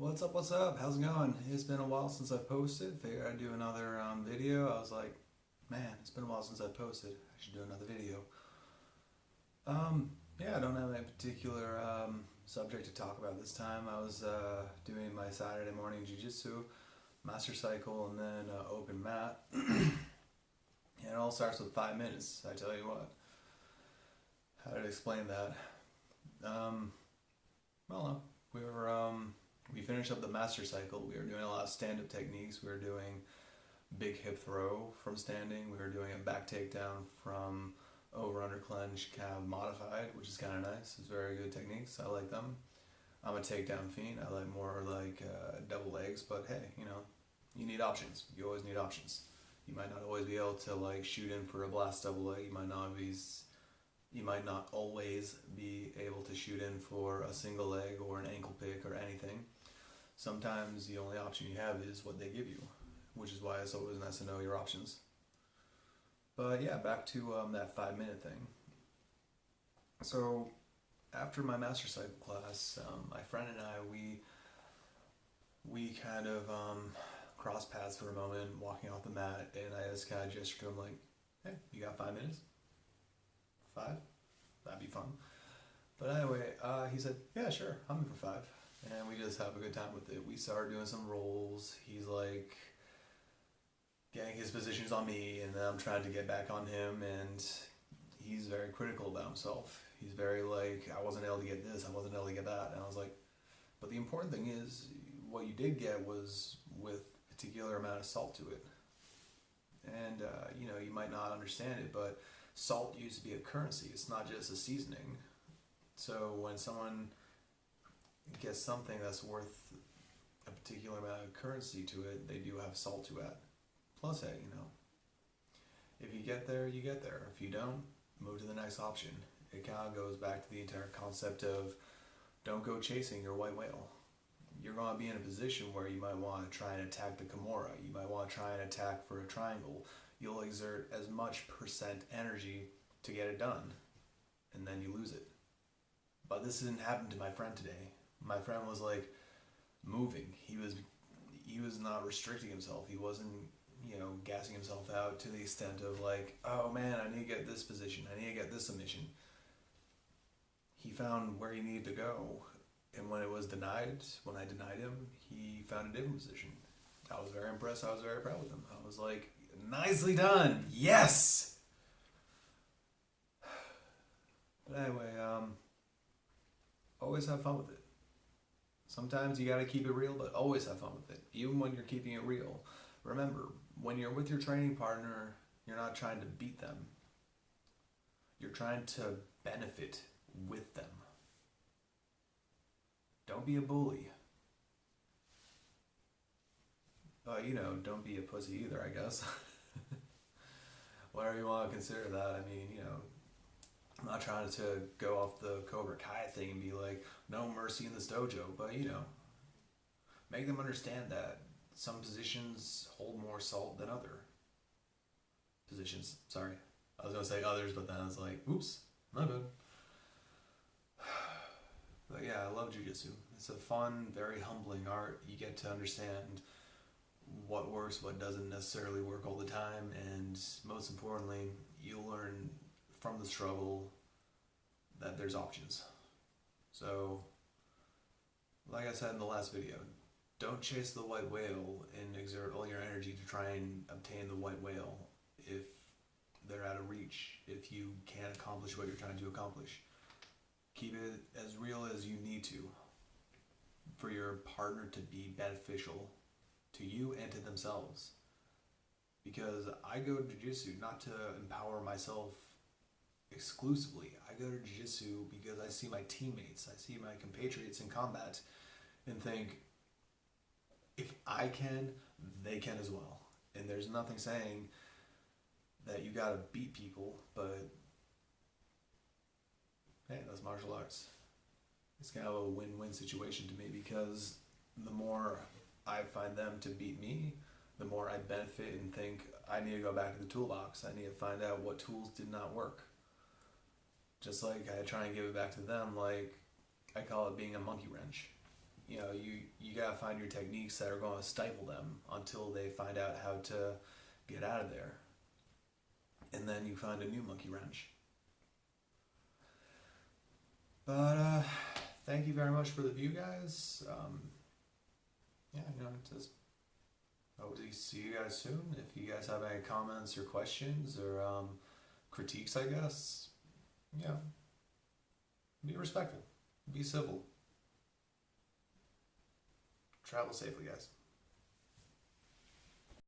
What's up? What's up? How's it going? It's been a while since I've posted. Figured I'd do another video. I was like, man, it's been a while since I've posted. I should do another video. Yeah, I don't have any particular subject to talk about this time. I was doing my Saturday morning jiu-jitsu, master cycle, and then open mat. And it all starts with 5 minutes, I tell you what. How to explain that? Well, no. We finished up the master cycle. We were doing a lot of stand-up techniques. We were doing big hip throw from standing. We were doing a back takedown from over-under clench calf modified, which is kind of nice. It's very good techniques. I like them. I'm a takedown fiend. I like more like double legs, but hey, you need options. You always need options. You might not always be able to like shoot in for a blast double leg. You might not always be able to shoot in for a single leg or an ankle pick or anything. Sometimes the only option you have is what they give you, which is why it's always nice to know your options. But yeah, back to that 5 minute thing. So after my master cycle class, my friend and I, we kind of crossed paths for a moment, walking off the mat, and I just kind of gestured to him like, hey, you got 5 minutes? 5? That'd be fun. But anyway, he said, yeah, sure, I'm in for 5. And we just have a good time with it. We started doing some rolls. He's like getting his positions on me, and then I'm trying to get back on him, and he's very critical about himself. He's very like, I wasn't able to get this, I wasn't able to get that. And I was like, but the important thing is, what you did get was with a particular amount of salt to it. And, you might not understand it, but salt used to be a currency. It's not just a seasoning. So when someone gets something that's worth a particular amount of currency to it, they do have salt to add. Plus, hey, if you get there, you get there. If you don't, move to the next option. It kind of goes back to the entire concept of don't go chasing your white whale. You're going to be in a position where you might want to try and attack the Kimura. You might want to try and attack for a triangle. You'll exert as much percent energy to get it done, and then you lose it. But this didn't happen to my friend today. My friend was like moving. He was not restricting himself. He wasn't, gassing himself out to the extent of like, oh man, I need to get this position. I need to get this submission. He found where he needed to go. And when I denied him, he found a different position. I was very impressed. I was very proud with him. I was like, nicely done. Yes. But anyway, always have fun with it. Sometimes you gotta keep it real, but always have fun with it. Even when you're keeping it real. Remember, when you're with your training partner, you're not trying to beat them. You're trying to benefit with them. Don't be a bully. Don't be a pussy either, I guess. Whatever you want to consider that. I mean, I'm not trying to go off the Cobra Kai thing and be like, no mercy in this dojo, but make them understand that some positions hold more salt than other positions. Sorry. I was going to say others, but then I was like, oops, my bad. But yeah, I love jiu-jitsu. It's a fun, very humbling art. You get to understand what works, what doesn't necessarily work all the time, and most importantly, you learn from the struggle that there's options. So, like I said in the last video, don't chase the white whale and exert all your energy to try and obtain the white whale if they're out of reach, if you can't accomplish what you're trying to accomplish. Keep it as real as you need to for your partner to be beneficial to you and to themselves. Because I go to jiu-jitsu not to empower myself exclusively. I go to jiu-jitsu because I see my teammates, I see my compatriots in combat and think, if I can, they can as well. And there's nothing saying that you gotta beat people, but hey, that's martial arts. It's kind of a win-win situation to me because the more I find them to beat me, the more I benefit and think I need to go back to the toolbox. I need to find out what tools did not work. Just like I try and give it back to them, like I call it being a monkey wrench. you gotta find your techniques that are going to stifle them until they find out how to get out of there, and then you find a new monkey wrench. But thank you very much for the view, guys. Yeah, just hope to see you guys soon. If you guys have any comments or questions or critiques, I guess, yeah, be respectful, be civil, travel safely, guys.